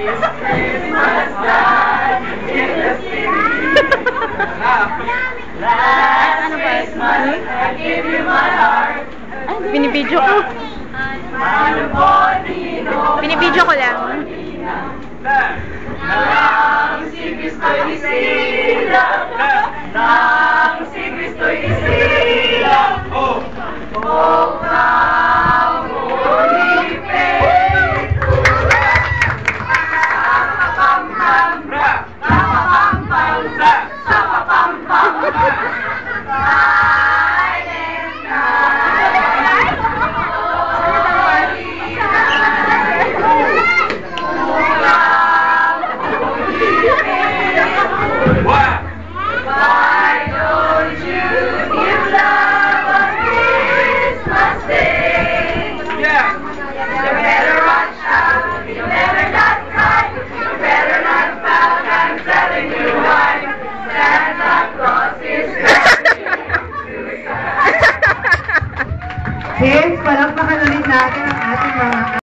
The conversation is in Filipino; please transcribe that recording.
It's Christmas time in the city. Last Christmas, I gave you my heart. Binibidyo ko. Binibidyo ko lang. Nang si Cristo'y isila, nang si Cristo'y isila, oh, kang ulipin. Why don't you give love on Christmas Day? Yeah. You better watch out, you better not cry, you better not pout, I'm telling you why. Santa Claus is coming to town. Kids, palakpakan ulit natin ang ating mga